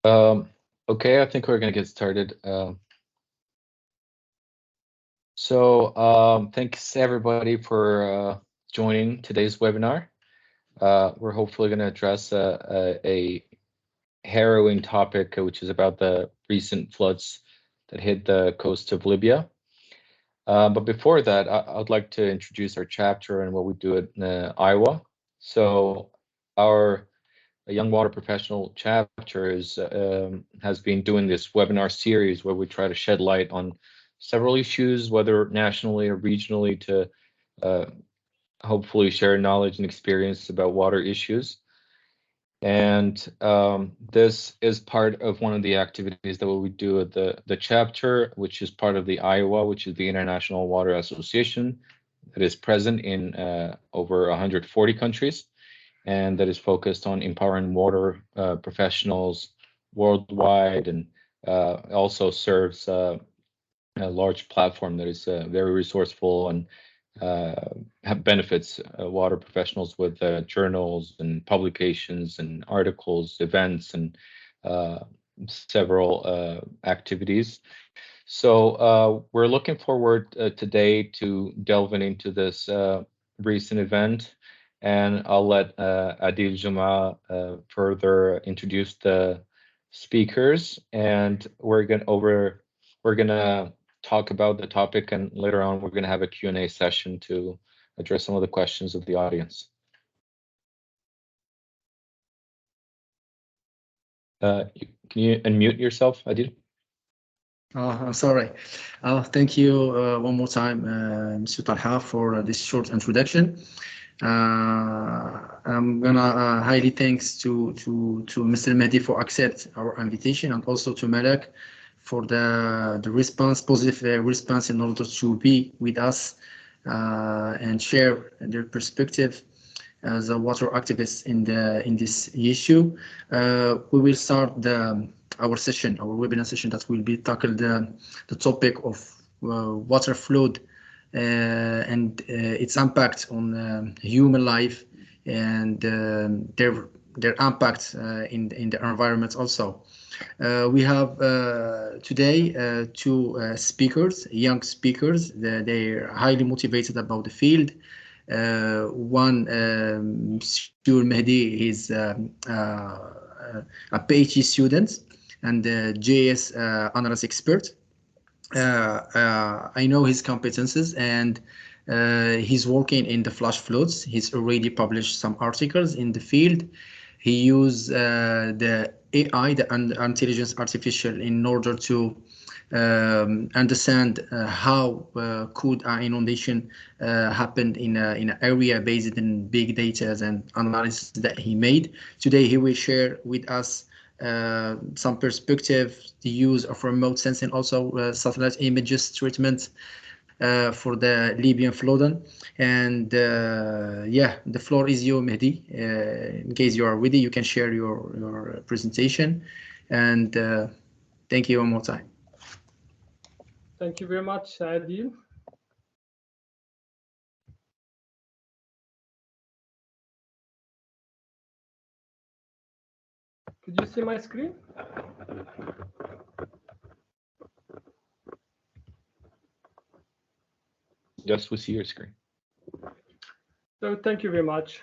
Okay, I think we're going to get started. Thanks everybody for joining today's webinar. We're hopefully going to address a harrowing topic, which is about the recent floods that hit the coast of Libya. But before that, I'd like to introduce our chapter and what we do at IWA. So our Young Water Professional chapter has been doing this webinar series where we try to shed light on several issues, whether nationally or regionally, to hopefully share knowledge and experience about water issues. And this is part of one of the activities that we do at the chapter, which is part of the IWA, which is the International Water Association, that is present in over 140 countries, and that is focused on empowering water professionals worldwide, and also serves a large platform that is very resourceful and benefits water professionals with journals and publications and articles, events, and several activities. So we're looking forward today to delving into this recent event, and I'll let Adil Juma further introduce the speakers, and we're gonna talk about the topic, and later on we're gonna have a Q&A session to address some of the questions of the audience. Can you unmute yourself, Adil? I'm sorry. Thank you one more time, Mr. Talha, for this short introduction. I'm gonna highly thanks to Mr. Mehdi for accept our invitation, and also to Malak for the positive response in order to be with us and share their perspective as a water activist in this issue. We will start our webinar session that will be tackled the topic of water flood and its impact on human life, and their impact in the environment also. We have today two speakers, young speakers. They're highly motivated about the field. One, Mr. Mehdi, is a PhD student and JS honors expert. I know his competences, and he's working in the flash floods. He's already published some articles in the field. He used the AI, the intelligence artificial, in order to understand how could an inundation happen in an area based on big data and analysis that he made. Today he will share with us some perspective, the use of remote sensing, also satellite images treatment for the Libyan flooding. And yeah, the floor is you, Mehdi. In case you are ready, you can share your presentation. And thank you one more time. Thank you very much, Adil. Could you see my screen? Yes, we see your screen. So thank you very much.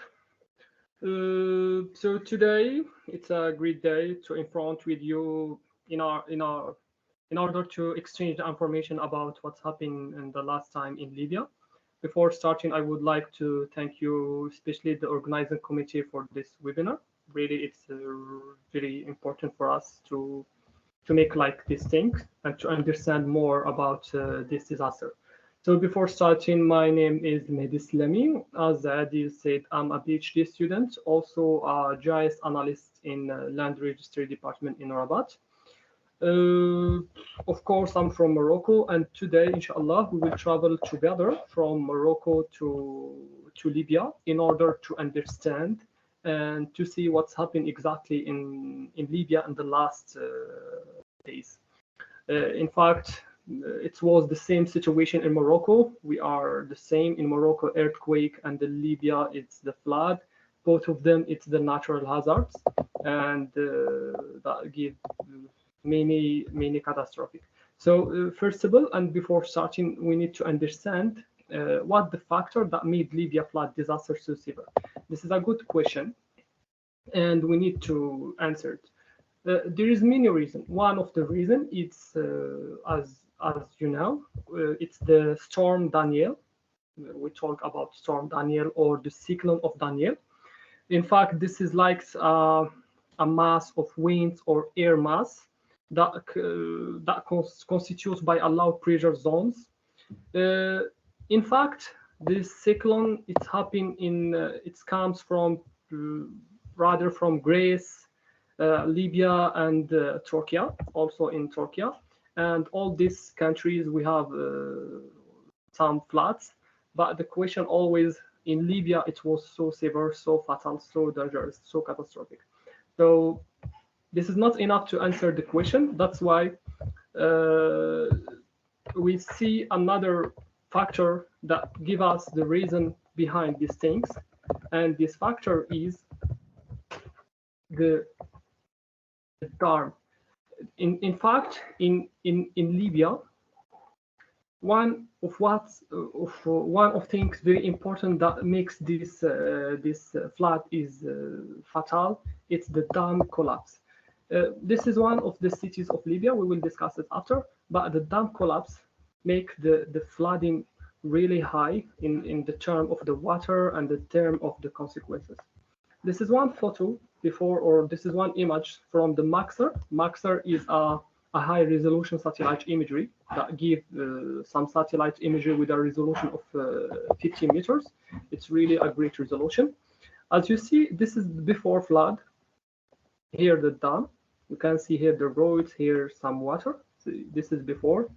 So today it's a great day to in front with you in order to exchange the information about what's happening in the last time in Libya. Before starting, I would like to thank you, especially the organizing committee, for this webinar. Really, it's very important for us to make like these things and to understand more about this disaster. So before starting, my name is Mehdi SELLAMI. As Adil said, I'm a PhD student, also a GIS analyst in Land Registry Department in Rabat. Of course, I'm from Morocco, and today, inshallah, we will travel together from Morocco to Libya in order to understand and to see what's happened exactly in Libya in the last days. In fact, it was the same situation in Morocco. We are the same in Morocco, earthquake, and in Libya, it's the flood. Both of them, it's the natural hazards. and that give many catastrophic. So first of all, and before starting, we need to understand what the factor that made Libya flood disaster so severe. This is a good question, and we need to answer it. There is many reasons. One of the reasons is, as you know, it's the storm Daniel. We talk about storm Daniel or the cyclone of Daniel. In fact, this is like a mass of winds or air mass that constitutes by a low pressure zones. In fact, this cyclone it's happening in it comes from rather from Greece, Libya, and Turkey, also in Turkey, and all these countries we have some floods. But the question always in Libya it was so severe, so fatal, so dangerous, so catastrophic. So this is not enough to answer the question. That's why we see another factor that give us the reason behind these things, and this factor is the dam. In fact, in Libya, one of things very important that makes this flood is fatal. It's the dam collapse. This is one of the cities of Libya. We will discuss it after. But the dam collapse make the flooding really high in the term of the water and the term of the consequences. This is one photo before, or this is one image from the Maxar. Maxar is a high resolution satellite imagery that give some satellite imagery with a resolution of 50 meters. It's really a great resolution. As you see, this is before flood. Here the dam. You can see here the roads, here some water. So this is before.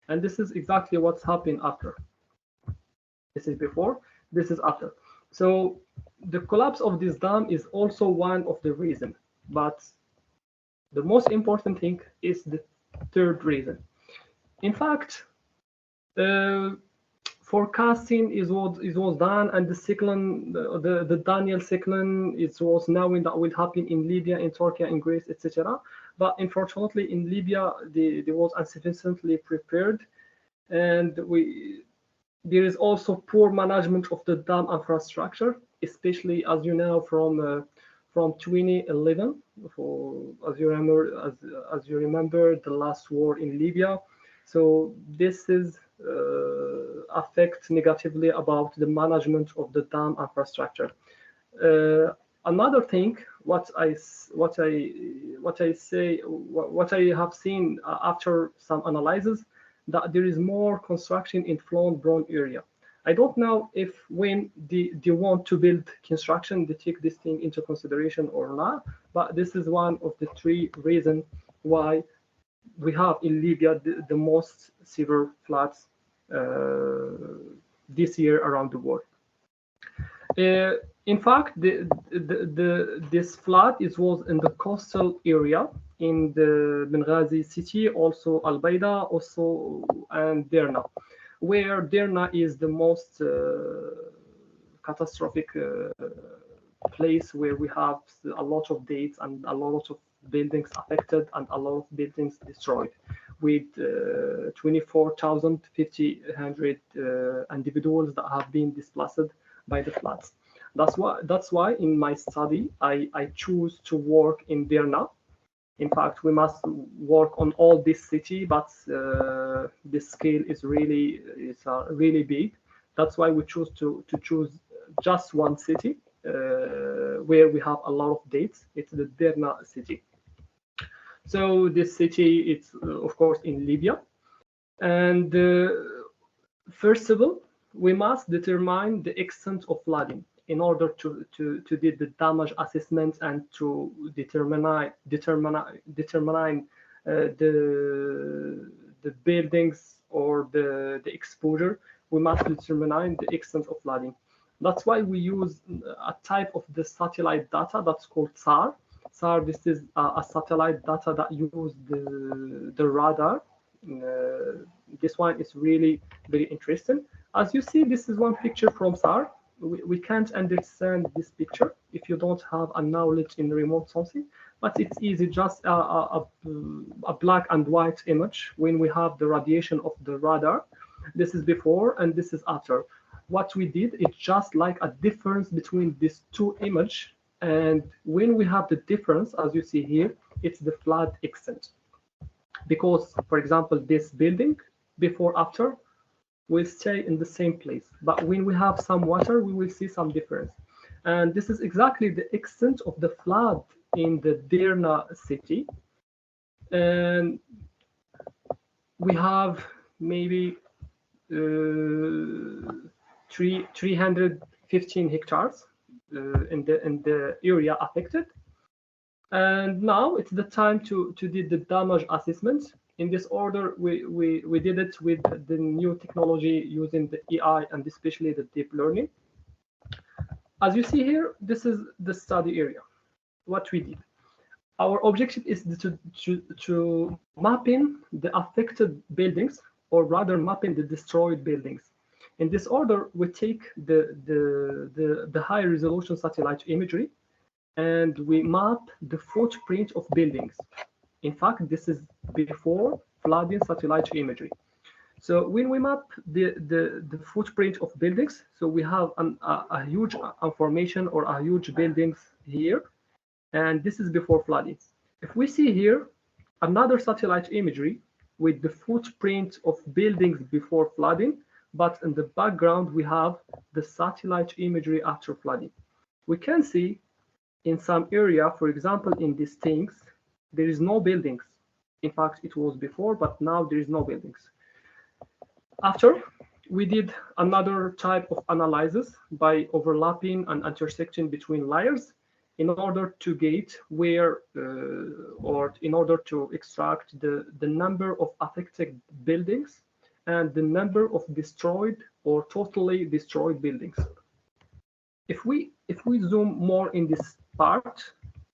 And this is exactly what's happened after. This is before, this is after. So the collapse of this dam is also one of the reasons. But the most important thing is the third reason. In fact, forecasting is what was done, and the cyclone, the Daniel cyclone, it was knowing that will happen in Libya, in Turkey, in Greece, etc. But unfortunately, in Libya, they was insufficiently prepared, and there is also poor management of the dam infrastructure, especially as you know from 2011. As you remember the last war in Libya. So this is affect negatively about the management of the dam infrastructure. Another thing, what I have seen after some analysis, that there is more construction in flood-prone area. I don't know if when they want to build construction, they take this thing into consideration or not, but this is one of the three reasons why we have in Libya the most severe floods this year around the world. In fact, this flood was in the coastal area in the Benghazi city, also Al-Baida, also and Derna, where Derna is the most catastrophic place where we have a lot of deaths and a lot of buildings affected and a lot of buildings destroyed, with 24,500 individuals that have been displaced by the floods. That's why in my study I choose to work in Derna. In fact, we must work on all this city, but the scale is really big. That's why we choose to choose just one city where we have a lot of dates. It's the Derna city. So this city, it's of course in Libya. And first of all, we must determine the extent of flooding in order to do the damage assessment and to determine the buildings or the exposure. We must determine the extent of flooding. That's why we use a type of the satellite data that's called SAR. SAR, this is a satellite data that use the radar. This one is really very interesting. As you see, this is one picture from SAR. we can't understand this picture if you don't have a knowledge in remote sensing, but it's easy, just a black and white image when we have the radiation of the radar. This is before and this is after. What we did is just like a difference between these two images, and when we have the difference, as you see here, it's the flood extent. Because, for example, this building before after will stay in the same place, but when we have some water, we will see some difference. And this is exactly the extent of the flood in the Derna city. And we have maybe 315 hectares in the area affected. And now it's the time to do the damage assessment. In this order, we did it with the new technology using the AI and especially the deep learning. As you see here, this is the study area. What we did. Our objective is to mapping the affected buildings, or rather mapping the destroyed buildings. In this order, we take the high resolution satellite imagery and we map the footprint of buildings. In fact, this is before flooding satellite imagery. So when we map the footprint of buildings, so we have a huge information or a huge buildings here, and this is before flooding. If we see here another satellite imagery with the footprint of buildings before flooding, but in the background we have the satellite imagery after flooding. We can see in some area, for example, in these things, there is no buildings. In fact, it was before, but now there is no buildings. After, we did another type of analysis by overlapping and intersecting between layers in order to get where, or in order to extract the number of affected buildings and the number of destroyed or totally destroyed buildings. If we zoom more in this part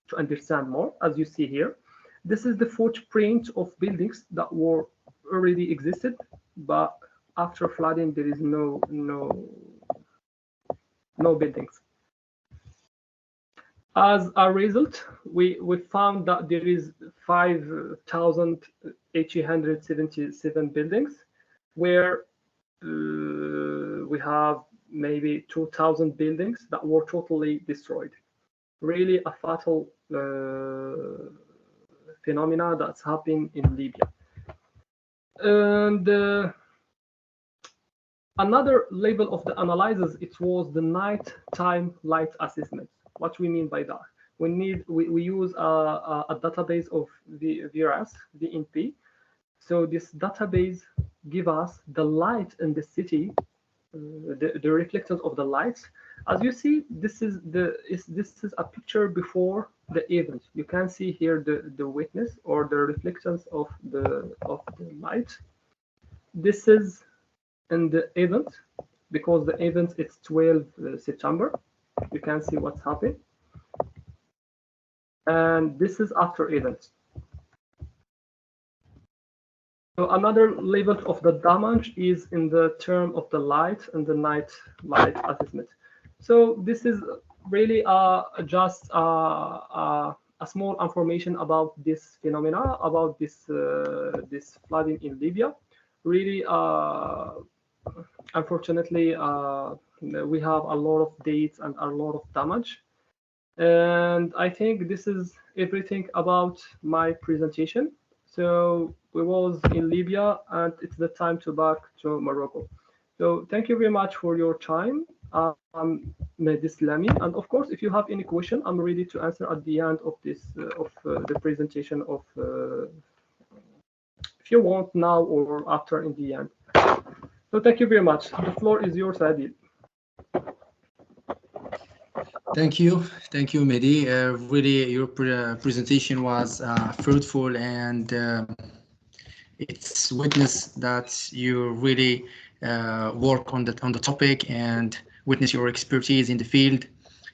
to understand more, as you see here, this is the footprint of buildings that were already existed, but after flooding there is no buildings. As a result, we found that there is 5,877 buildings, where we have maybe 2,000 buildings that were totally destroyed. Really a fatal phenomena that's happening in Libya. And another level of the analysis, it was the nighttime light assessment. What we mean by that? We use a database of VNP. So this database give us the light in the city, the reflections of the lights. As you see, this is a picture before the event. You can see here the witness or the reflections of the light. This is in the event, because the event is 12 September. You can see what's happening. And this is after event. So another level of the damage is in the term of the light and the night light assessment. So this is really just a small information about this phenomena, about this flooding in Libya. Really, unfortunately, we have a lot of dates and a lot of damage. And I think this is everything about my presentation. So we was in Libya, and it's the time to back to Morocco. So thank you very much for your time. I'm Mehdi, and of course, if you have any question, I'm ready to answer at the end of this the presentation of if you want now or after in the end. So thank you very much. The floor is yours, Adil. Thank you, Mehdi. Really, your presentation was fruitful, and it's witness that you really work on the topic and witness your expertise in the field,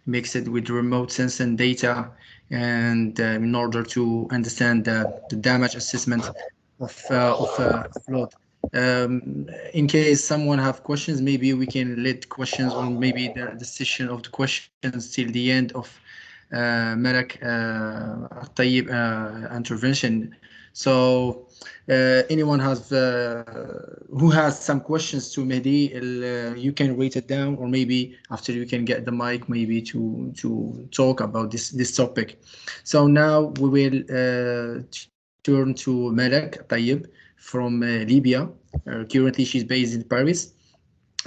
mix it with remote sensing data, and in order to understand the damage assessment of flood. In case someone have questions, maybe we can let questions, or maybe the session of the questions till the end of Malak Altaeb intervention. So anyone has who has some questions to Mehdi, you can write it down, or maybe after you can get the mic, maybe to talk about this topic. So now we will turn to Malak Altaeb from Libya. Currently, she's based in Paris.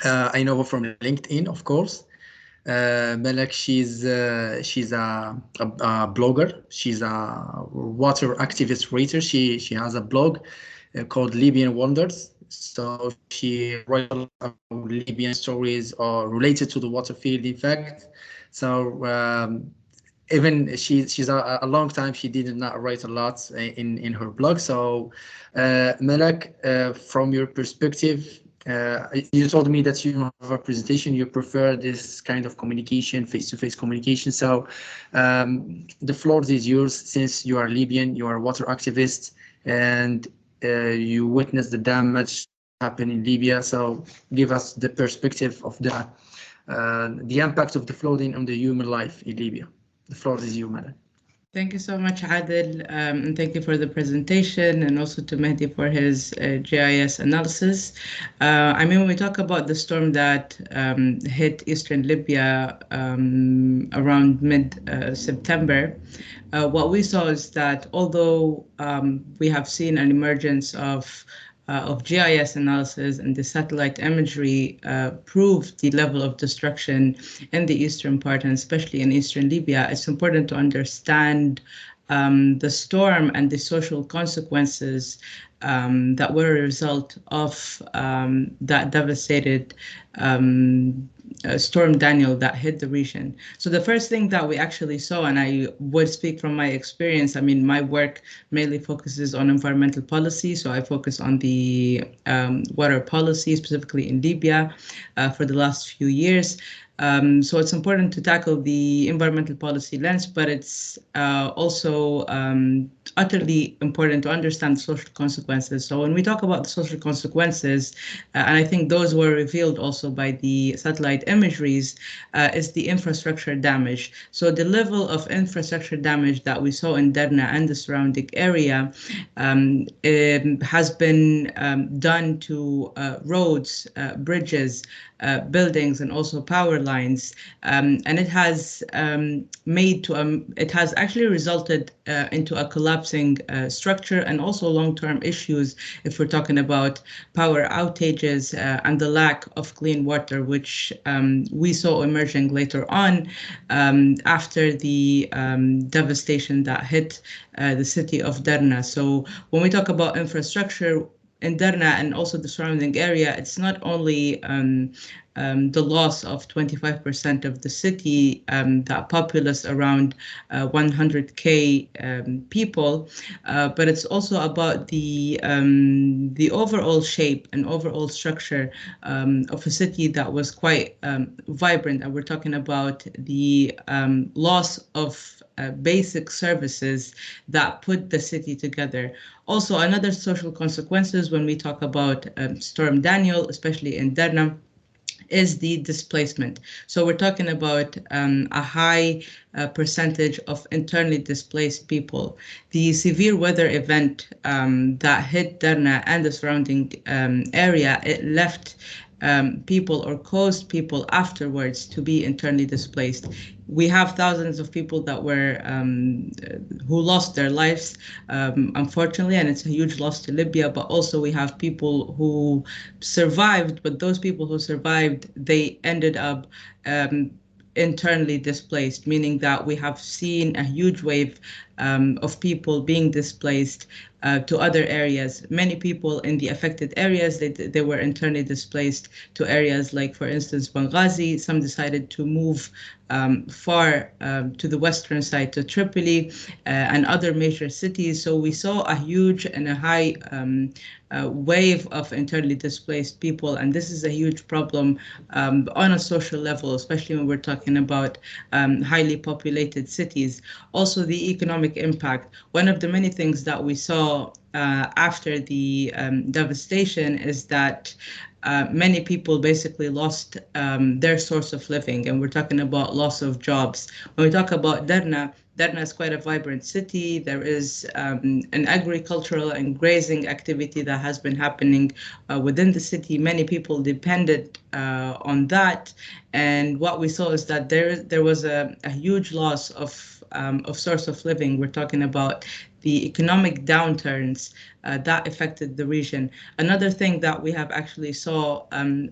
I know her from LinkedIn, of course. Malak, she's a blogger. She's a water activist writer. She has a blog called Libyan Wonders. So she writes a lot about Libyan stories or related to the water field, in fact. So even she's a long time she did not write a lot in her blog. So Malak, from your perspective, you told me that you have a presentation, you prefer this kind of communication, face-to-face communication. So the floor is yours, since you are Libyan, you are a water activist, and you witnessed the damage happen in Libya. So give us the perspective of the impact of the flooding on the human life in Libya. The floor is you, Malak. Thank you so much, Adil, and thank you for the presentation, and also to Mehdi for his GIS analysis. I mean, when we talk about the storm that hit eastern Libya around mid-September, what we saw is that although we have seen an emergence of GIS analysis, and the satellite imagery proved the level of destruction in the eastern part, and especially in eastern Libya, it's important to understand the storm and the social consequences that were a result of that devastated Storm Daniel that hit the region. So the first thing that we actually saw, and I would speak from my experience, I mean, my work mainly focuses on environmental policy. So I focus on the water policy, specifically in Libya, for the last few years. So it's important to tackle the environmental policy lens, but it's also utterly important to understand the social consequences. So when we talk about the social consequences, and I think those were revealed also by the satellite imageries, is the infrastructure damage. So the level of infrastructure damage that we saw in Derna and the surrounding area has been done to roads, bridges, buildings, and also power lines, and it has it has actually resulted into a collapsing structure, and also long-term issues if we're talking about power outages and the lack of clean water, which we saw emerging later on after the devastation that hit the city of Derna. So when we talk about infrastructure in Derna and also the surrounding area, it's not only the loss of 25% of the city, that populace around 100K people, but it's also about the overall shape and overall structure of a city that was quite vibrant. And we're talking about the loss of basic services that put the city together. Also, another social consequences when we talk about Storm Daniel, especially in Derna, is the displacement. So we're talking about a high percentage of internally displaced people. The severe weather event that hit Derna and the surrounding area, it left people, or caused people afterwards to be internally displaced. We have thousands of people that were who lost their lives, unfortunately, and it's a huge loss to Libya. But also we have people who survived, but those people who survived, they ended up internally displaced, meaning that we have seen a huge wave of people being displaced to other areas. Many people in the affected areas, they were internally displaced to areas like, for instance, Benghazi. Some decided to move far to the western side, to Tripoli and other major cities. So we saw a huge and a high wave of internally displaced people, and this is a huge problem on a social level, especially when we're talking about highly populated cities. Also, the economic economic impact, one of the many things that we saw after the devastation is that many people basically lost their source of living, and we're talking about loss of jobs. When we talk about Derna is quite a vibrant city. There is an agricultural and grazing activity that has been happening within the city. Many people depended on that, and what we saw is that there was a huge loss of source of living. We're talking about the economic downturns that affected the region. Another thing that we have actually saw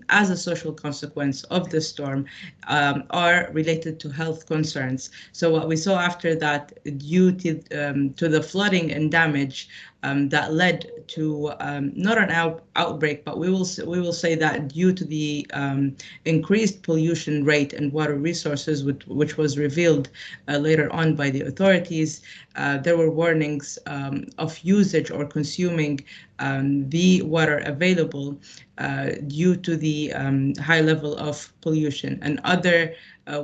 as a social consequence of the storm are related to health concerns. So what we saw after that, due to the flooding and damage that led to not an outbreak, but we will say that due to the increased pollution rate and water resources, which was revealed later on by the authorities, there were warnings of usage or consuming the water available due to the high level of pollution, and other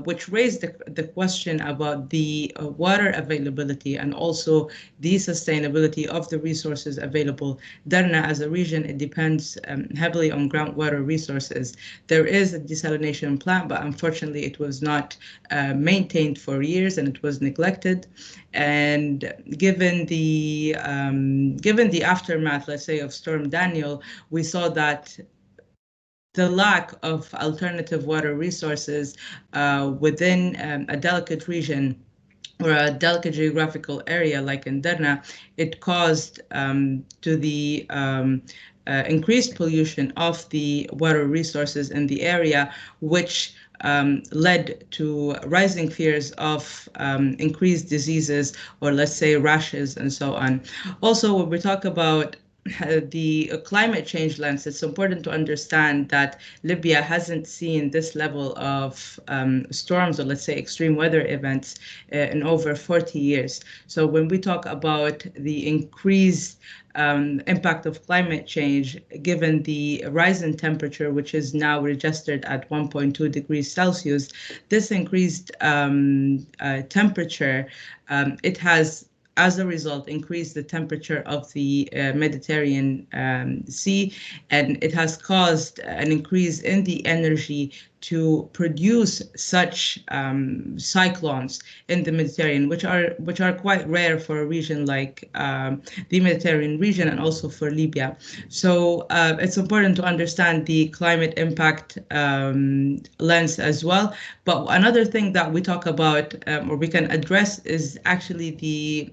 which raised the question about the water availability and also the sustainability of the resources available. Derna as a region, it depends heavily on groundwater resources. There is a desalination plant, but unfortunately it was not maintained for years and it was neglected. And given the aftermath, let's say, of Storm Daniel, we saw that the lack of alternative water resources within a delicate region or a delicate geographical area like in Derna, it caused to the increased pollution of the water resources in the area, which led to rising fears of increased diseases, or let's say rashes and so on. Also, when we talk about the climate change lens, it's important to understand that Libya hasn't seen this level of storms, or let's say extreme weather events, in over 40 years. So when we talk about the increased impact of climate change, given the rise in temperature, which is now registered at 1.2 degrees Celsius, this increased temperature, it has, as a result, increased the temperature of the Mediterranean Sea, and it has caused an increase in the energy to produce such cyclones in the Mediterranean, which are quite rare for a region like the Mediterranean region and also for Libya. So it's important to understand the climate impact lens as well. But another thing that we talk about or we can address is actually the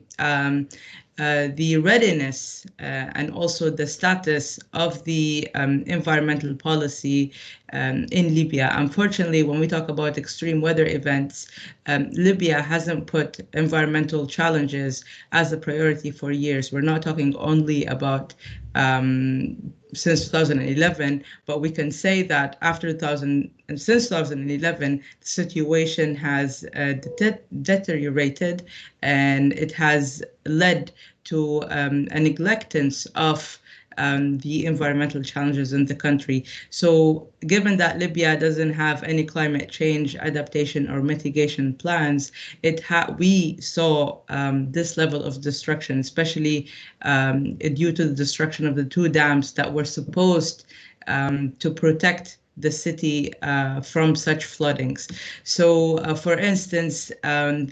readiness and also the status of the environmental policy in Libya. Unfortunately, when we talk about extreme weather events, Libya hasn't put environmental challenges as a priority for years. We're not talking only about since 2011, but we can say that since 2011, the situation has deteriorated, and it has led to a neglectance of the environmental challenges in the country. So given that Libya doesn't have any climate change adaptation or mitigation plans, we saw this level of destruction, especially due to the destruction of the two dams that were supposed to protect the city from such floodings. So, for instance, when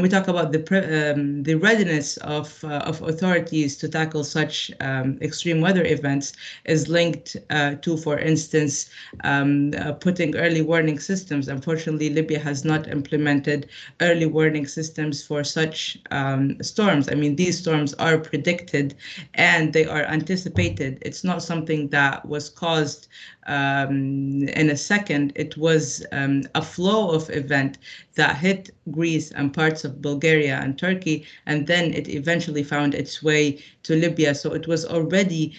we talk about the readiness of authorities to tackle such extreme weather events is linked to, for instance, putting early warning systems. Unfortunately, Libya has not implemented early warning systems for such storms. I mean, these storms are predicted and they are anticipated. It's not something that was caused in a second. It was a flow of event that hit Greece and parts of Bulgaria and Turkey, and then it eventually found its way to Libya. So it was already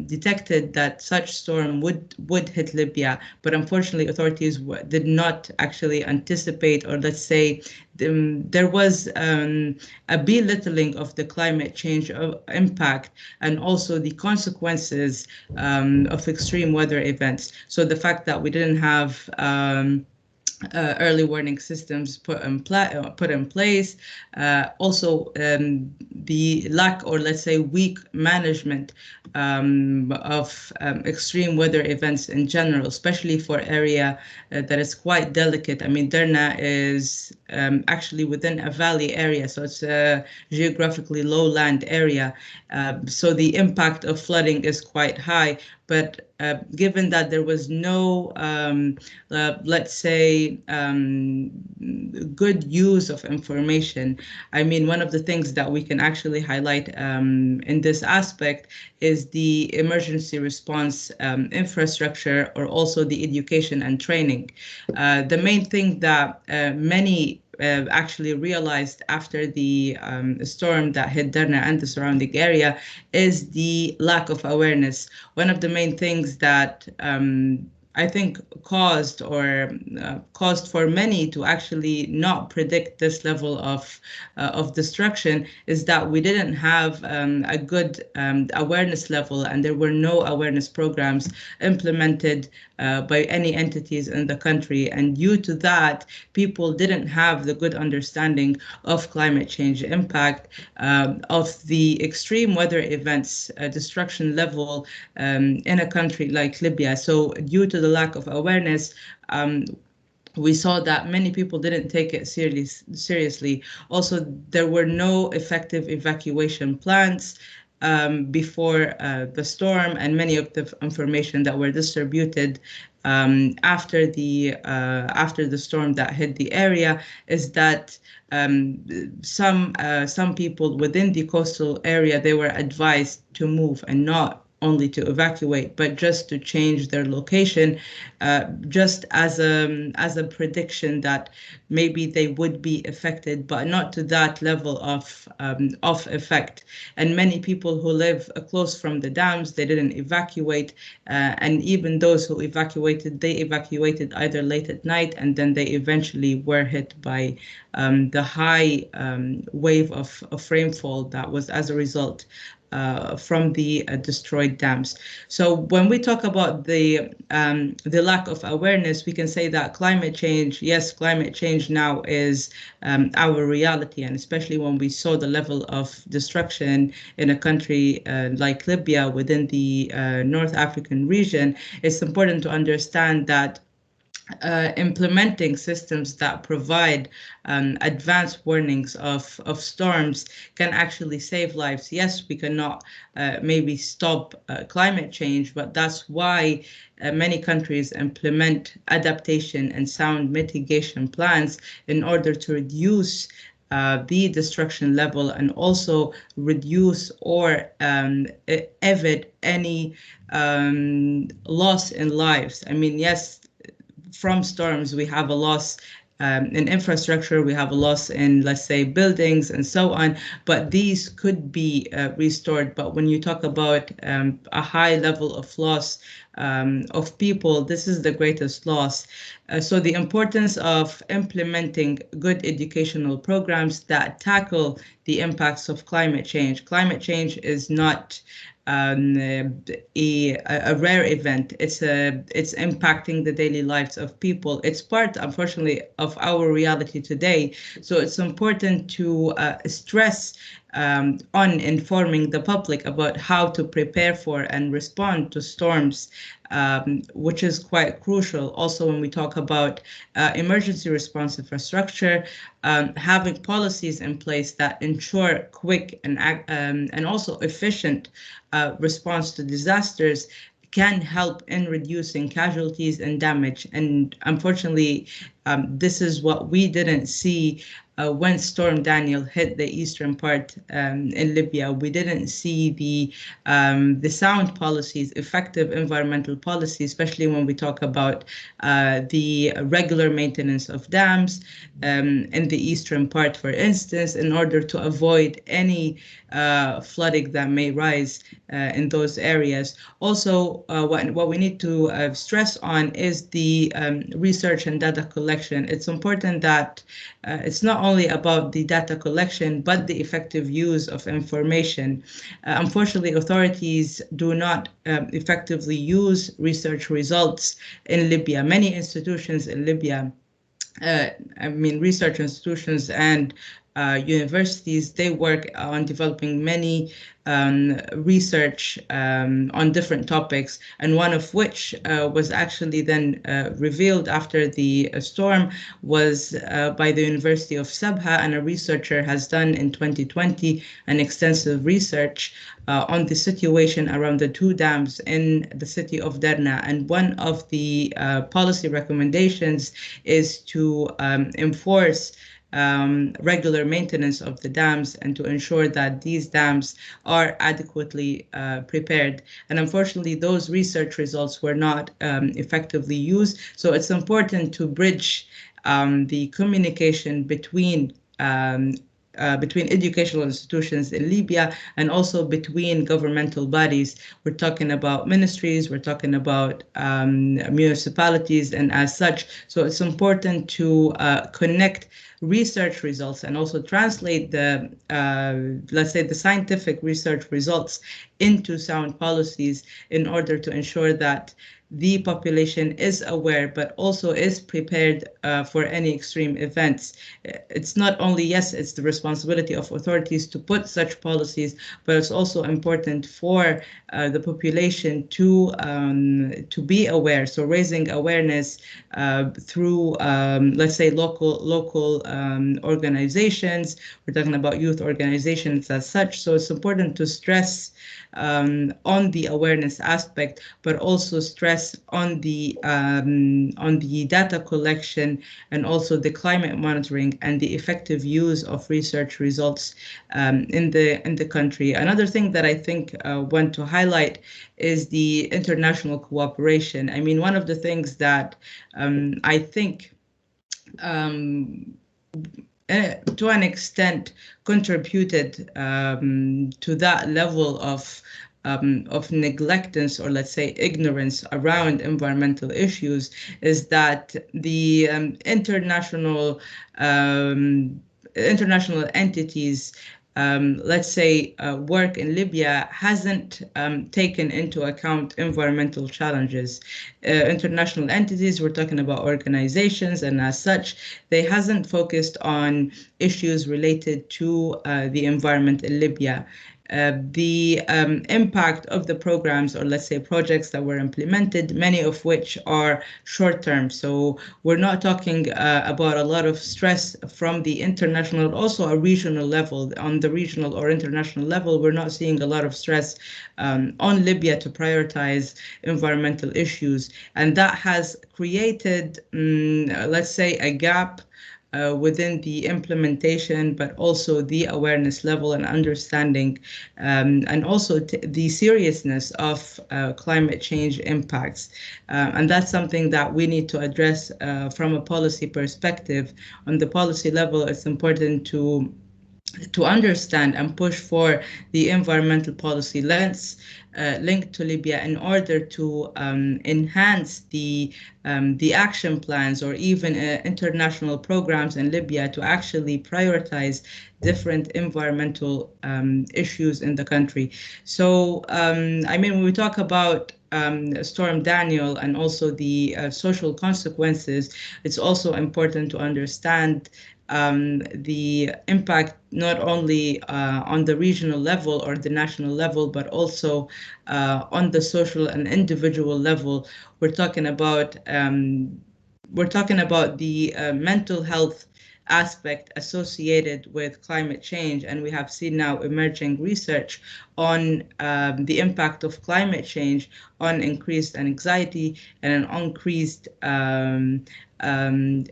detected that such storm would hit Libya, but unfortunately authorities did not actually anticipate, or let's say there was a belittling of the climate change impact and also the consequences of extreme weather events. So the fact that we didn't have early warning systems put in place. Also, the lack, or let's say weak management of extreme weather events in general, especially for area that is quite delicate. I mean, Derna is actually within a valley area, so it's a geographically lowland area. So the impact of flooding is quite high. But given that there was no, let's say, good use of information, I mean, one of the things that we can actually highlight in this aspect is the emergency response infrastructure, or also the education and training. The main thing that many actually realized after the storm that hit Derna and the surrounding area is the lack of awareness. One of the main things that I think caused for many to actually not predict this level of destruction is that we didn't have a good awareness level, and there were no awareness programs implemented by any entities in the country. And due to that, people didn't have the good understanding of climate change impact, of the extreme weather events, destruction level in a country like Libya. So due to the lack of awareness, we saw that many people didn't take it seriously. Also, there were no effective evacuation plans before the storm, and many of the information that were distributed after the storm that hit the area is that some people within the coastal area, they were advised to move and not only to evacuate, but just to change their location, just as a prediction that maybe they would be affected, but not to that level of effect. And many people who live close from the dams, they didn't evacuate, and even those who evacuated, they evacuated either late at night, and then they eventually were hit by the high wave of rainfall that was as a result from the destroyed dams. So when we talk about the lack of awareness, we can say that climate change, yes, climate change now is our reality, and especially when we saw the level of destruction in a country like Libya within the North African region, it's important to understand that implementing systems that provide advanced warnings of storms can actually save lives. Yes, we cannot maybe stop climate change, but that's why many countries implement adaptation and sound mitigation plans in order to reduce the destruction level, and also reduce or evade any loss in lives. I mean, yes, from storms, we have a loss in infrastructure, we have a loss in, let's say, buildings and so on, but these could be restored. But when you talk about a high level of loss of people, this is the greatest loss. So the importance of implementing good educational programs that tackle the impacts of climate change. Climate change is not a rare event. It's impacting the daily lives of people. It's part, unfortunately, of our reality today. So it's important to stress on informing the public about how to prepare for and respond to storms, which is quite crucial. Also, when we talk about emergency response infrastructure, having policies in place that ensure quick and also efficient response to disasters can help in reducing casualties and damage. And unfortunately, this is what we didn't see when Storm Daniel hit the eastern part in Libya. We didn't see the sound policies, effective environmental policies, especially when we talk about the regular maintenance of dams in the eastern part, for instance, in order to avoid any flooding that may rise in those areas. Also, what we need to stress on is the research and data collection. It's important that it's not only about the data collection, but the effective use of information. Unfortunately, authorities do not effectively use research results in Libya. Many institutions in Libya I mean, research institutions and universities, they work on developing many research on different topics, and one of which was actually then revealed after the storm was by the University of Sabha, and a researcher has done in 2020 an extensive research on the situation around the two dams in the city of Derna. And one of the policy recommendations is to enforce regular maintenance of the dams and to ensure that these dams are adequately prepared. And unfortunately, those research results were not effectively used. So it's important to bridge the communication between educational institutions in Libya and also between governmental bodies. We're talking about ministries, we're talking about municipalities and as such. So it's important to connect research results and also translate the, let's say, the scientific research results into sound policies in order to ensure that the population is aware, but also is prepared for any extreme events. It's not only, yes, it's the responsibility of authorities to put such policies, but it's also important for the population to be aware. So raising awareness through, let's say, local organizations. We're talking about youth organizations as such. So it's important to stress on the awareness aspect, but also stress on the data collection and also the climate monitoring and the effective use of research results in the country. Another thing that I think I want to highlight is the international cooperation. I mean, one of the things that I think to an extent contributed to that level of neglectance, or let's say ignorance around environmental issues, is that the international entities, let's say, work in Libya hasn't taken into account environmental challenges. International entities, we're talking about organizations, and as such, they hasn't focused on issues related to the environment in Libya. The impact of the programs, or let's say projects that were implemented, many of which are short-term. So we're not talking about a lot of stress from the international, also a regional level. On the regional or international level, we're not seeing a lot of stress on Libya to prioritize environmental issues. And that has created, let's say, a gap within the implementation, but also the awareness level and understanding, and also the seriousness of climate change impacts. And that's something that we need to address from a policy perspective. On the policy level, it's important to understand and push for the environmental policy lens linked to Libya in order to enhance the action plans or even international programs in Libya to actually prioritize different environmental issues in the country. So, I mean, when we talk about Storm Daniel and also the social consequences, it's also important to understand the impact not only on the regional level or the national level, but also on the social and individual level. We're talking about the mental health aspect associated with climate change, and we have seen now emerging research on the impact of climate change on increased anxiety and an increased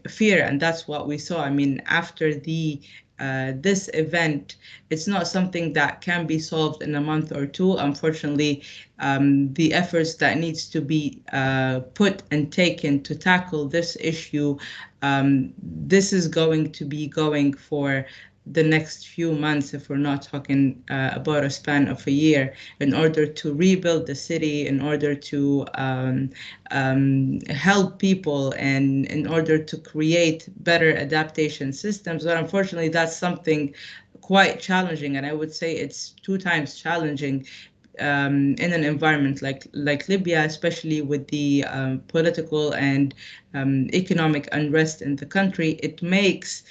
fear, and that's what we saw. I mean, after this event, it's not something that can be solved in a month or two. Unfortunately, the efforts that needs to be put and taken to tackle this issue, this is going to be going for the next few months, if we're not talking about a span of a year, in order to rebuild the city, in order to help people, and in order to create better adaptation systems. But unfortunately, that's something quite challenging, and I would say it's 2 times challenging in an environment like Libya, especially with the political and economic unrest in the country, it makes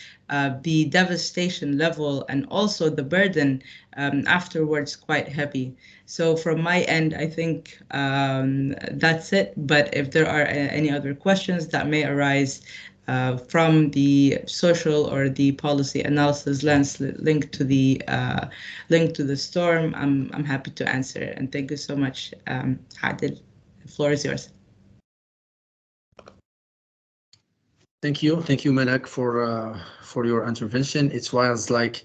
the devastation level and also the burden afterwards quite heavy. So from my end, I think that's it. But if there are any other questions that may arise from the social or the policy analysis lens linked to the storm, I'm happy to answer. And thank you so much, Adil. The floor is yours. Thank you, Malak, for your intervention. It was like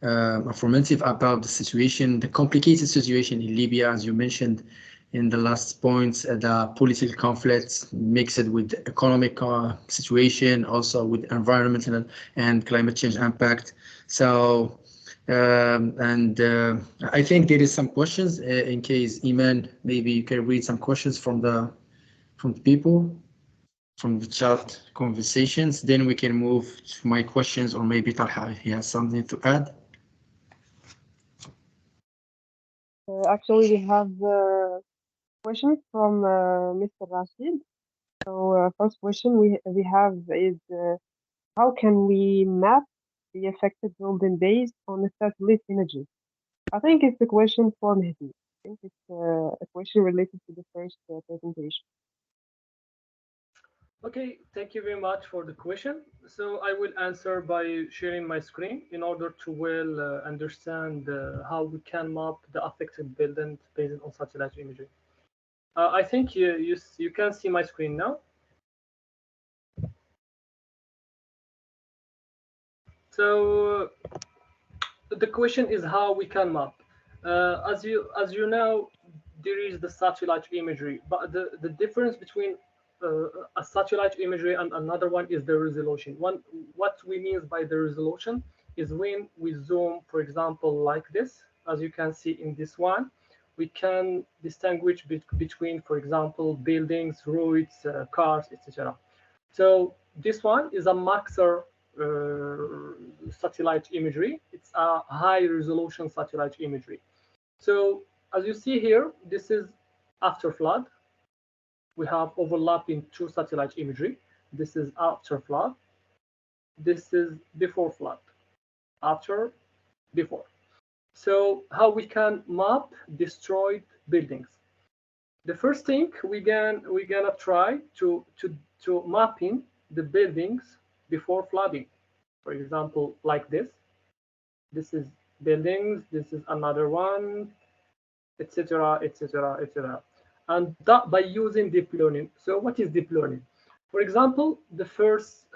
informative about the situation, the complicated situation in Libya, as you mentioned in the last points, the political conflicts mixed with the economic situation, also with environmental and climate change impact. So, I think there is some questions. In case Iman, maybe you can read some questions from the people, from the chat conversations. Then we can move to my questions, or maybe Talha, he has something to add. Actually, we have questions from Mr. Rashid. So first question we have is how can we map the affected building based on the satellite images? I think it's a question for Mehdi. I think it's a question related to the first presentation. Okay, thank you very much for the question. So I will answer by sharing my screen in order to well understand how we can map the affected buildings based on satellite imagery. I think you can see my screen now. So the question is how we can map. As you know, there is the satellite imagery, but the difference between a satellite imagery and another one is the resolution. What we mean by the resolution is when we zoom, for example, like this, as you can see in this one, we can distinguish between, for example, buildings, roads, cars, etc. So this one is a Maxar satellite imagery. It's a high resolution satellite imagery. So as you see here, this is after flood. We have overlapping two satellite imagery. This is after flood. This is before flood. After, before. So how we can map destroyed buildings? The first thing we're gonna try to mapping the buildings before flooding. For example, like this. This is buildings. This is another one, etc., etc., etc. And that by using deep learning. So what is deep learning? For example, the first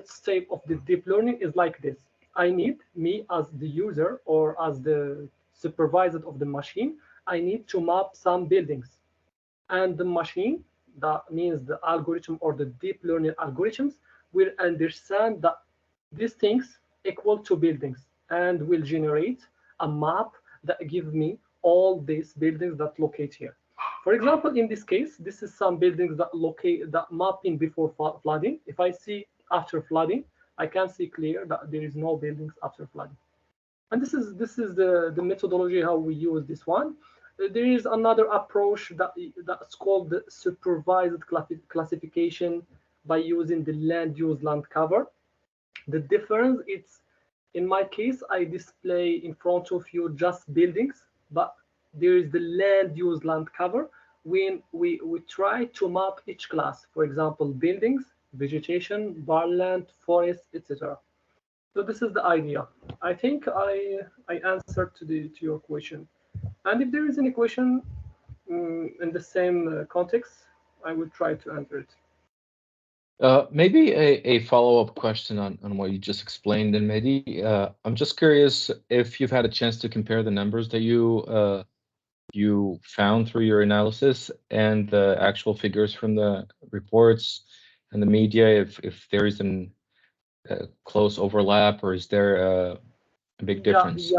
step of the deep learning is like this. I need, me as the user or as the supervisor of the machine, I need to map some buildings. And the machine, that means the algorithm or the deep learning algorithms, will understand that these things equal to buildings and will generate a map that gives me all these buildings that locate here. For example, in this case, this is some buildings that mapping before flooding. If I see after flooding, I can see clear that there is no buildings after flooding. And this is the methodology how we use this one. There is another approach that's called the supervised classification by using the land use land cover. The difference is, in my case, I display in front of you just buildings, but there is the land use land cover when we try to map each class. For example, buildings, vegetation, barland, forest, etc. So this is the idea. I think I answered to your question. And if there is any question in the same context, I will try to answer it. Maybe a follow-up question on what you just explained, and Mehdi, I'm just curious if you've had a chance to compare the numbers that you found through your analysis and the actual figures from the reports and the media, if there is a close overlap, or is there a big difference?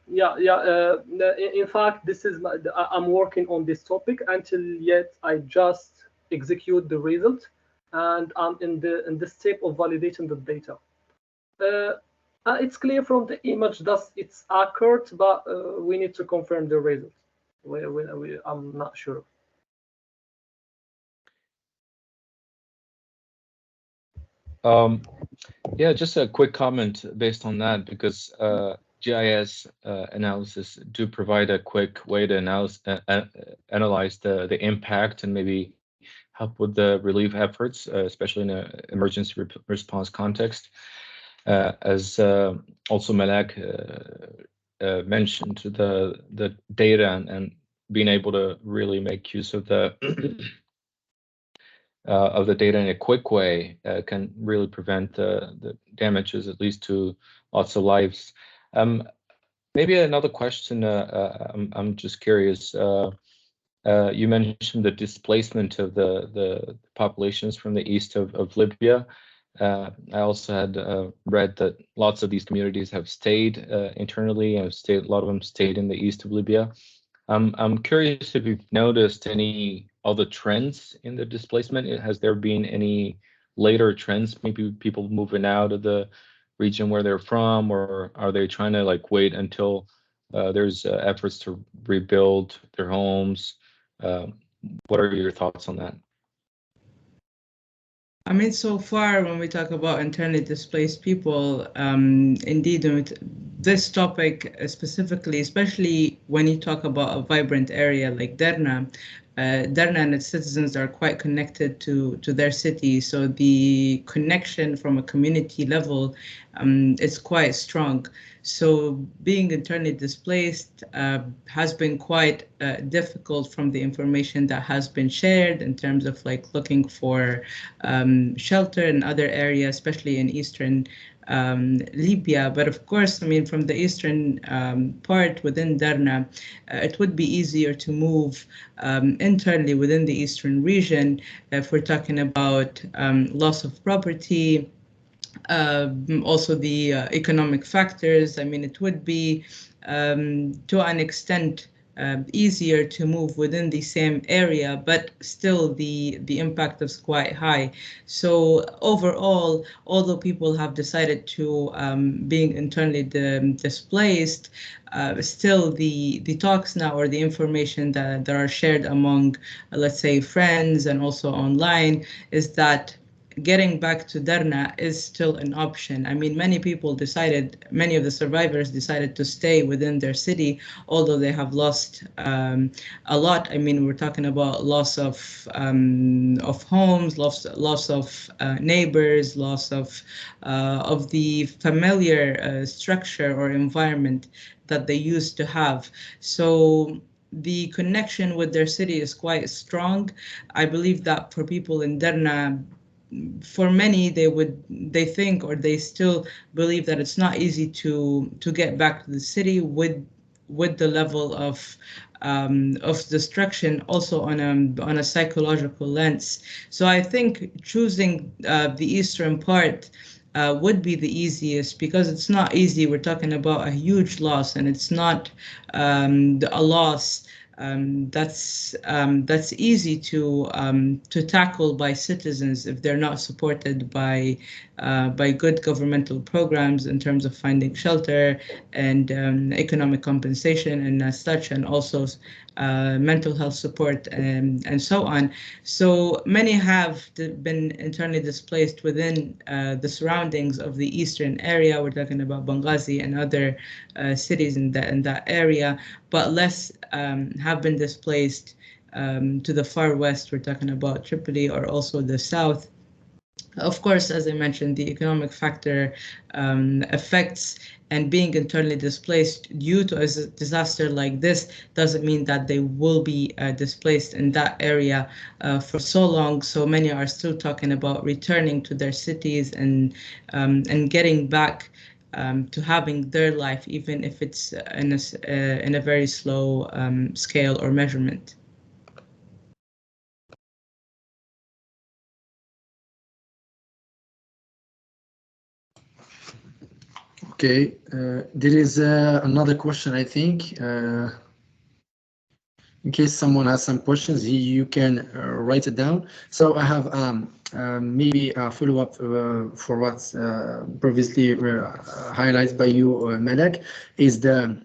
Yeah. In fact, this is I'm working on this topic until yet I just execute the result, and I'm in the step of validating the data. It's clear from the image that it's accurate, but we need to confirm the result. I'm not sure. Yeah, just a quick comment based on that, because GIS analysis do provide a quick way to analyze the impact and maybe help with the relief efforts, especially in an emergency response context. As also Malak mentioned, the data and being able to really make use of the data in a quick way can really prevent the damages, at least to lots of lives. Maybe another question. I'm just curious. You mentioned the displacement of the populations from the east of Libya. I also had read that lots of these communities have stayed internally, and a lot of them stayed in the east of Libya. I'm curious if you've noticed any other trends in the displacement. Has there been any later trends, maybe people moving out of the region where they're from, or are they trying to like wait until there's efforts to rebuild their homes? What are your thoughts on that? I mean, so far, when we talk about internally displaced people, indeed, this topic specifically, especially when you talk about a vibrant area like Derna, Derna and its citizens are quite connected to their city. So the connection from a community level is quite strong. So being internally displaced has been quite difficult from the information that has been shared in terms of like looking for shelter in other areas, especially in eastern Libya. But of course, I mean, from the eastern part within Derna, it would be easier to move internally within the eastern region if we're talking about loss of property, also the economic factors. I mean, it would be to an extent easier to move within the same area, but still the impact is quite high. So overall, although people have decided to being internally displaced, still the talks now, or the information that are shared among, let's say, friends and also online, is that getting back to Derna is still an option. I mean, many of the survivors decided to stay within their city, although they have lost a lot. I mean, we're talking about loss of homes, loss of neighbors, loss of the familiar structure or environment that they used to have. So the connection with their city is quite strong. I believe that for people in Derna, for many, they think, or they still believe, that it's not easy to get back to the city with the level of destruction, also on a psychological lens. So I think choosing the eastern part would be the easiest, because it's not easy. We're talking about a huge loss, and it's not a loss that's easy to tackle by citizens if they're not supported by good governmental programs in terms of finding shelter and economic compensation and as such, and also mental health support and so on. So many have been internally displaced within the surroundings of the eastern area. We're talking about Benghazi and other cities in that area, but less have been displaced to the far west. We're talking about Tripoli, or also the south. Of course, as I mentioned, the economic factor affects, and being internally displaced due to a disaster like this doesn't mean that they will be displaced in that area for so long. So many are still talking about returning to their cities and getting back to having their life, even if it's in a very slow scale or measurement. Okay, there is another question, I think. In case someone has some questions, you can write it down. So I have maybe a follow-up for what's previously highlighted by you, Malak, is the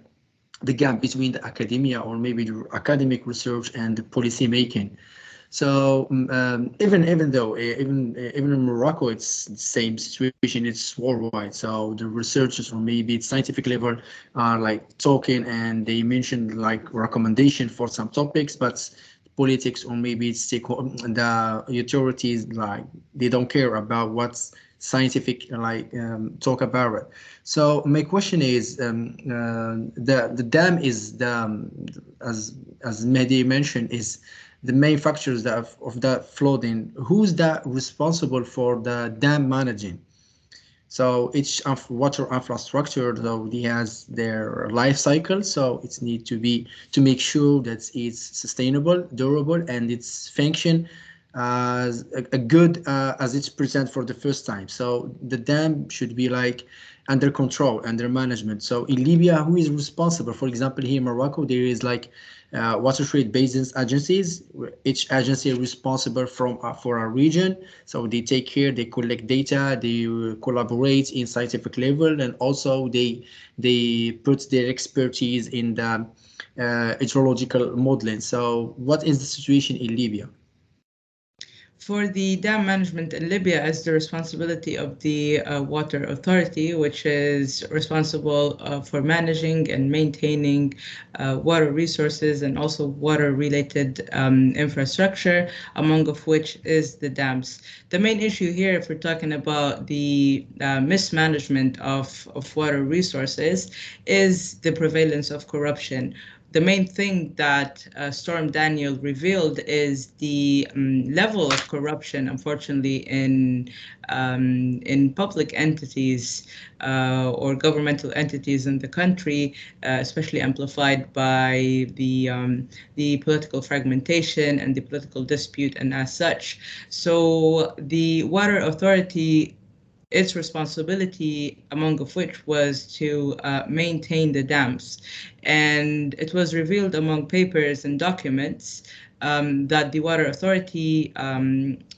the gap between the academia or maybe the academic research and the policy making. So even though even in Morocco it's the same situation, it's worldwide. So the researchers or maybe it's scientific level are like talking and they mention like recommendation for some topics, but politics or maybe it's the authorities like they don't care about what's scientific like talk about it. So my question is the dam is the as Mehdi mentioned is the main factors that of that flooding. Who's that responsible for the dam managing? So each water infrastructure, though, it has their life cycle. So it's need to be to make sure that it's sustainable, durable, and its function as a good as it's present for the first time. So the dam should be like under control, under management. So in Libya, who is responsible? For example, here in Morocco, there is like watershed basins agencies. Each agency is responsible from for a region. So they take care, they collect data, they collaborate in scientific level, and also they put their expertise in the hydrological modeling. So what is the situation in Libya? For the dam management in Libya is the responsibility of the water authority, which is responsible for managing and maintaining water resources and also water-related infrastructure, among of which is the dams. The main issue here, if we're talking about the mismanagement of water resources, is the prevalence of corruption. The main thing that Storm Daniel revealed is the level of corruption, unfortunately, in public entities or governmental entities in the country, especially amplified by the political fragmentation and the political dispute, and as such. So the water authority, its responsibility, among of which was to maintain the dams. And it was revealed among papers and documents that the water authority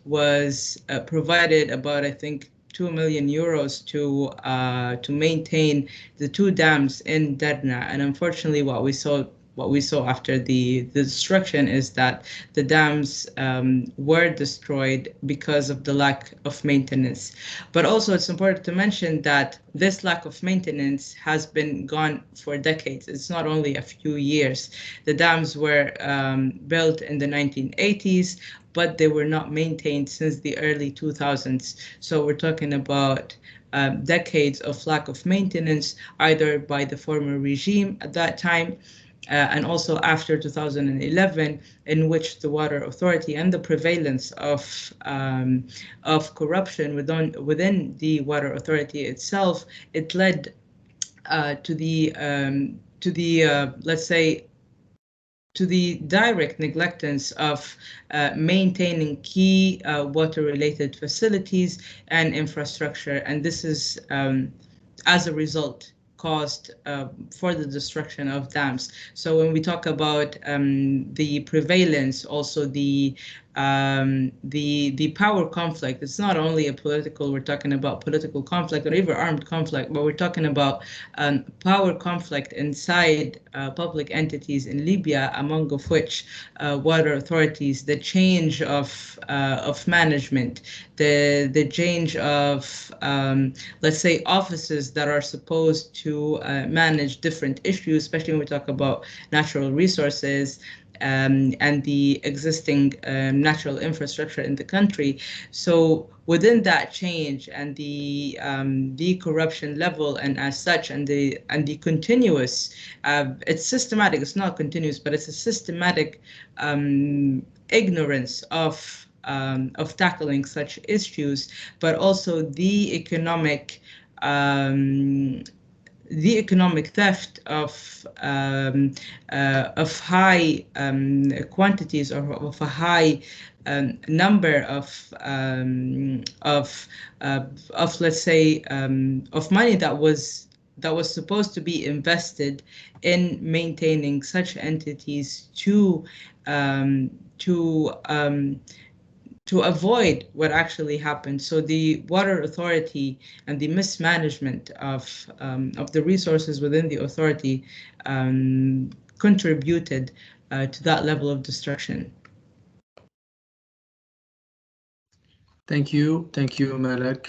was provided about, I think, 2 million euros to maintain the 2 dams in Derna. And unfortunately, what we saw after the destruction is that the dams were destroyed because of the lack of maintenance. But also it's important to mention that this lack of maintenance has been gone for decades. It's not only a few years. The dams were built in the 1980s, but they were not maintained since the early 2000s. So we're talking about decades of lack of maintenance, either by the former regime at that time, and also after 2011, in which the water authority and the prevalence of corruption within the water authority itself, it led to the let's say, to the direct neglectance of maintaining key water-related facilities and infrastructure, and this is as a result caused for the destruction of dams. So when we talk about the prevalence, also the power conflict, it's not only a political, we're talking about political conflict or even armed conflict, but we're talking about power conflict inside public entities in Libya, among of which water authorities, the change of management, the change of, let's say, offices that are supposed to manage different issues, especially when we talk about natural resources, and the existing natural infrastructure in the country. So within that change and the corruption level, and as such, and the continuous, it's systematic. It's not continuous, but it's a systematic ignorance of tackling such issues, but also the economic theft of high quantities, or of a high number of let's say of money that was supposed to be invested in maintaining such entities to to avoid what actually happened. So the water authority and the mismanagement of the resources within the authority contributed to that level of destruction. Thank you, Malak,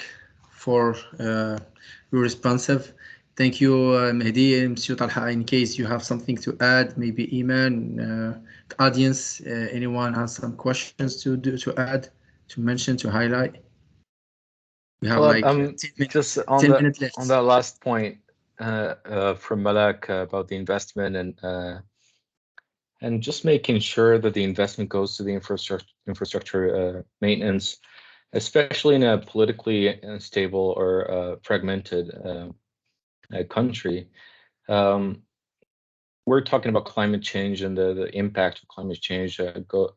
for your responsive. Thank you, Mehdi and Monsieur Talha. In case you have something to add, maybe Iman, the audience, anyone has some questions to add, to mention, to highlight? We have Well, like 10 minutes, just 10 minutes left. on that last point from Malak about the investment and just making sure that the investment goes to the infrastructure maintenance, especially in a politically unstable or fragmented country. We're talking about climate change and the impact of climate change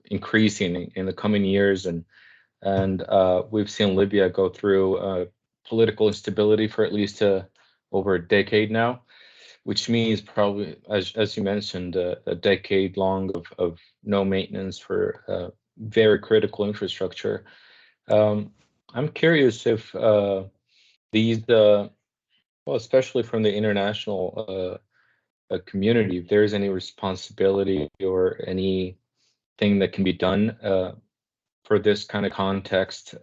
increasing in the coming years, and we've seen Libya go through political instability for at least over a decade now, which means probably, as you mentioned, a decade long of no maintenance for very critical infrastructure. I'm curious if these, well, especially from the international community, if there's any responsibility or anything that can be done for this kind of context,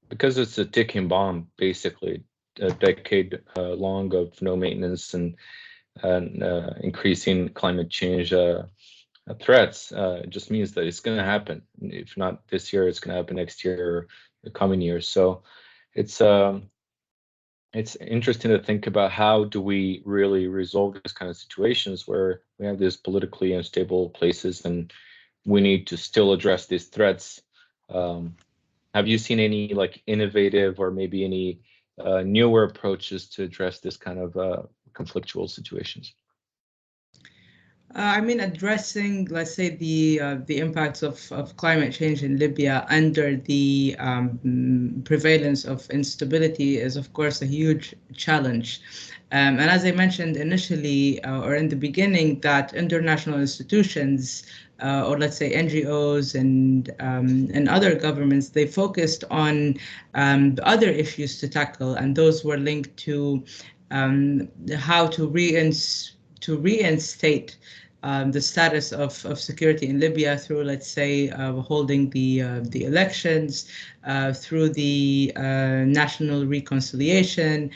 because it's a ticking bomb, basically, a decade long of no maintenance and increasing climate change threats. It just means that it's going to happen. If not this year, it's going to happen next year or the coming years. So it's interesting to think about how do we really resolve these kind of situations where we have these politically unstable places and we need to still address these threats. Have you seen any like innovative or maybe any newer approaches to address this kind of conflictual situations? I mean, addressing, let's say, the impacts of climate change in Libya under the prevalence of instability is, of course, a huge challenge. And as I mentioned initially, or in the beginning, that international institutions, or let's say NGOs and other governments, they focused on other issues to tackle, and those were linked to how to reinstate the status of security in Libya through, let's say, holding the elections, through the national reconciliation,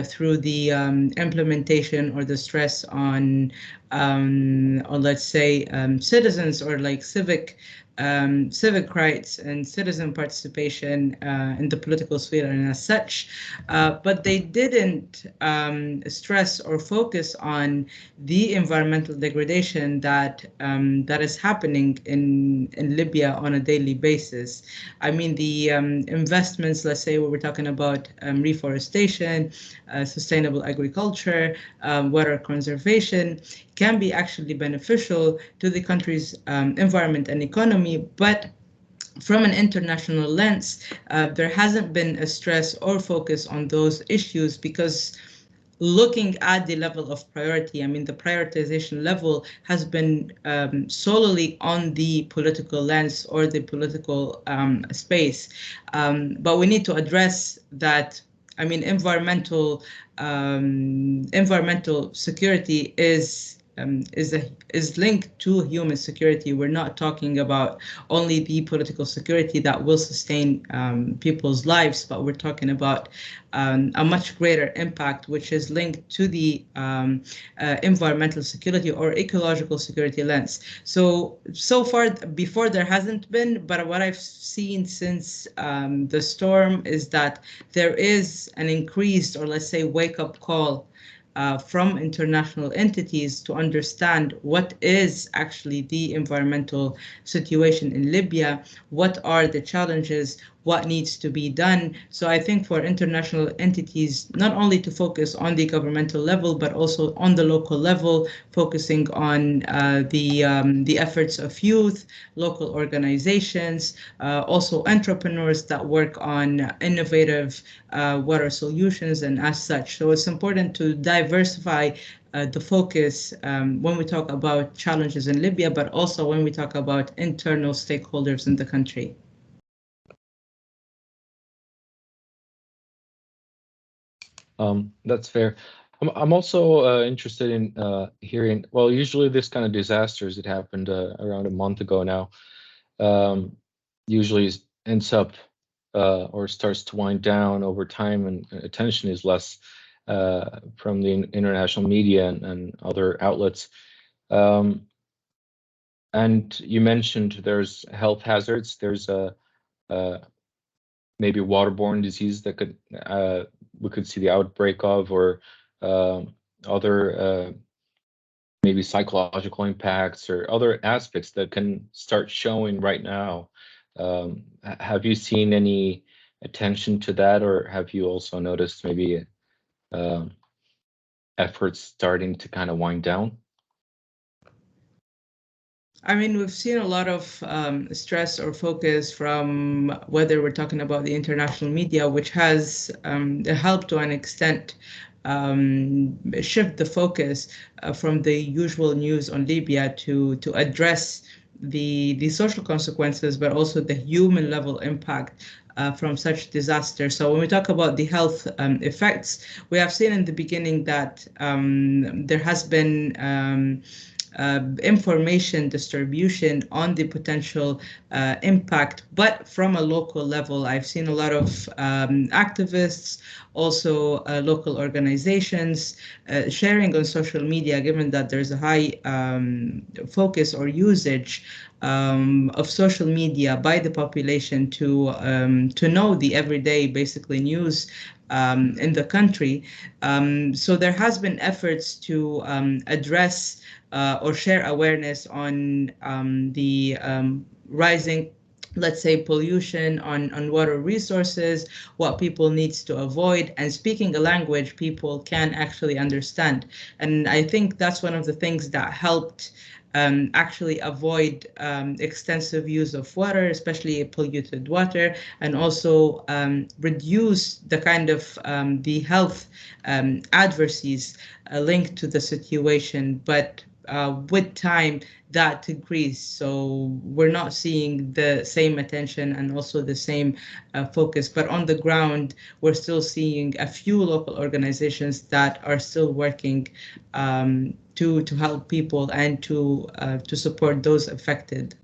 through the implementation or the stress on let's say, citizens or like civic rights and citizen participation in the political sphere and as such, but they didn't stress or focus on the environmental degradation that is happening in Libya on a daily basis. I mean, the investments, let's say, we're talking about reforestation, sustainable agriculture, water conservation, can be actually beneficial to the country's environment and economy, but from an international lens, there hasn't been a stress or focus on those issues because looking at the level of priority, I mean, the prioritization level has been solely on the political lens or the political space. But we need to address that. I mean, environmental security is linked to human security. We're not talking about only the political security that will sustain people's lives, but we're talking about a much greater impact, which is linked to the environmental security or ecological security lens. So far, before there hasn't been, but what I've seen since the storm is that there is an increased, or let's say, wake-up call from international entities to understand what is actually the environmental situation in Libya, what are the challenges, what needs to be done. So I think for international entities, not only to focus on the governmental level, but also on the local level, focusing on the efforts of youth, local organizations, also entrepreneurs that work on innovative water solutions and as such. So it's important to diversify the focus when we talk about challenges in Libya, but also when we talk about internal stakeholders in the country. That's fair. I'm also interested in hearing. Well, usually this kind of disasters, it happened around a month ago now. Usually ends up or starts to wind down over time, and attention is less from the international media and other outlets. And you mentioned there's health hazards. There's maybe waterborne disease that could we could see the outbreak of, or other maybe psychological impacts or other aspects that can start showing right now. Have you seen any attention to that, or have you also noticed maybe efforts starting to kind of wind down? I mean, we've seen a lot of stress or focus from whether we're talking about the international media, which has helped to an extent shift the focus from the usual news on Libya to address the social consequences, but also the human level impact from such disaster. So when we talk about the health effects, we have seen in the beginning that there has been information distribution on the potential impact, but from a local level. I've seen a lot of activists, also local organizations sharing on social media, given that there's a high focus or usage of social media by the population to know the everyday basically news in the country. So there has been efforts to address or share awareness on the rising, let's say, pollution on water resources, what people needs to avoid, and speaking a language people can actually understand. And I think that's one of the things that helped actually avoid extensive use of water, especially polluted water, and also reduce the kind of the health adversities linked to the situation. But with time, that decreased. So we're not seeing the same attention and also the same focus. But on the ground, we're still seeing a few local organizations that are still working to help people and to support those affected.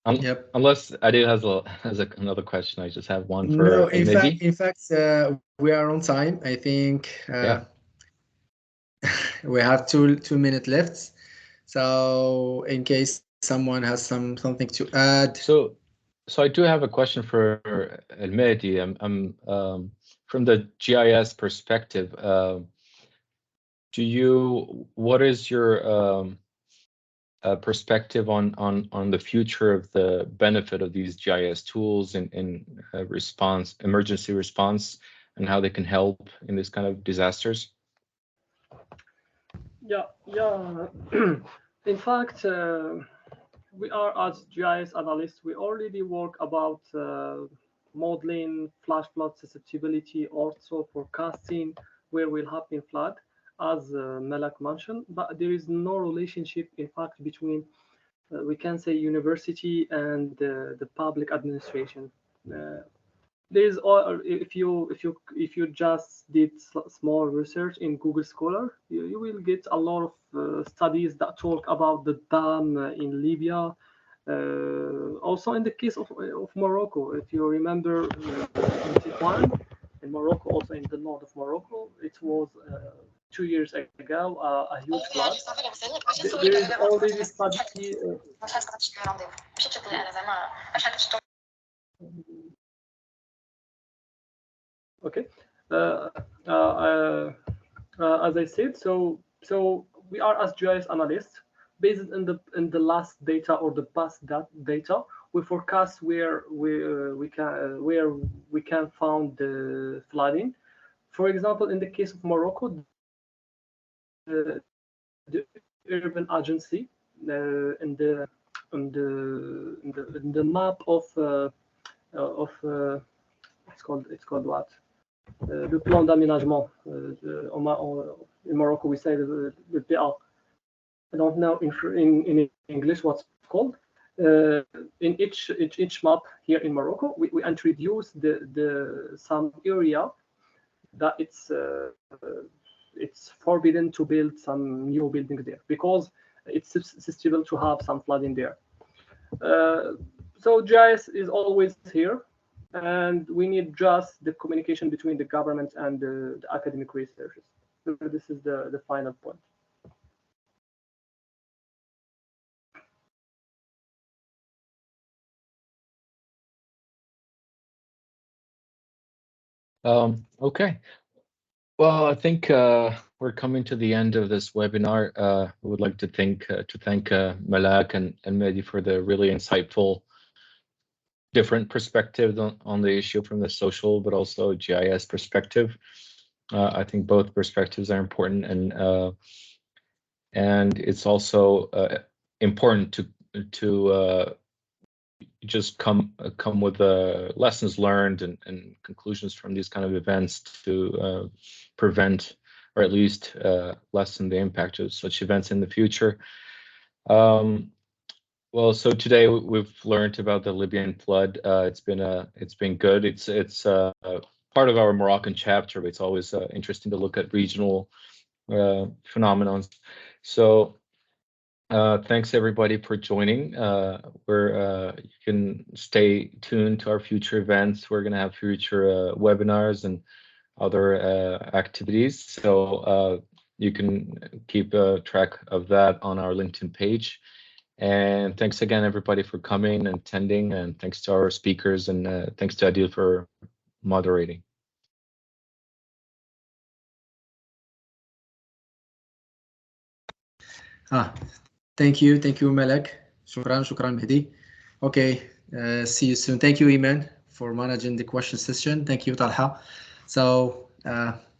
Yep. Unless Adil has another question, I just have one for No, Mehdi. in fact, we are on time. I think Yeah. we have two minutes left. So in case someone has something to add. So I do have a question for Elmehdi. I'm from the GIS perspective. What is your perspective on the future of the benefit of these GIS tools in emergency response, and how they can help in this kind of disasters? Yeah. In fact, we are, as GIS analysts, we already work about modeling flash flood susceptibility, also forecasting where will happen flood, as Malak mentioned. But there is no relationship, in fact, between we can say university and the public administration. There's all, if you just did small research in Google Scholar, you will get a lot of studies that talk about the dam in Libya. Also in the case of Morocco, if you remember, 21 in Morocco, also in the north of Morocco, it was 2 years ago a huge flood. There is already study. Okay. As I said, so we are, as GIS analysts, based in the last data or the past data, we forecast where we can find the flooding. For example, in the case of Morocco, the urban agency in the map of it's called what? Le plan d'aménagement. In Morocco, we say the PA. I don't know in English what's called. In each map here in Morocco, we introduce some area that it's forbidden to build some new buildings there because it's susceptible to have some flooding there. So GIS is always here, and we need just the communication between the government and the academic researchers. So this is the final point. Okay. Well, I think we're coming to the end of this webinar. We would like to thank Malak and Mehdi for the really insightful, different perspectives on the issue from the social, but also GIS perspective. I think both perspectives are important, and it's also important to just come with lessons learned and conclusions from these kind of events to prevent or at least lessen the impact of such events in the future. Well, so today we've learned about the Libyan flood. It's been good. It's part of our Moroccan chapter, but it's always interesting to look at regional phenomena. So thanks everybody for joining. You can stay tuned to our future events. We're going to have future webinars and other activities. So you can keep track of that on our LinkedIn page. And thanks again, everybody, for coming and attending. And thanks to our speakers, and thanks to Adil for moderating. Thank you, Malak. Shukran, Mehdi. Okay, see you soon. Thank you, Iman, for managing the question session. Thank you, Talha. So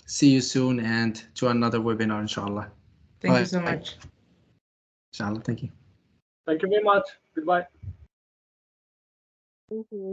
see you soon and to another webinar, inshallah. Thank you so much. Inshallah, thank you. Thank you very much. Goodbye. Thank you.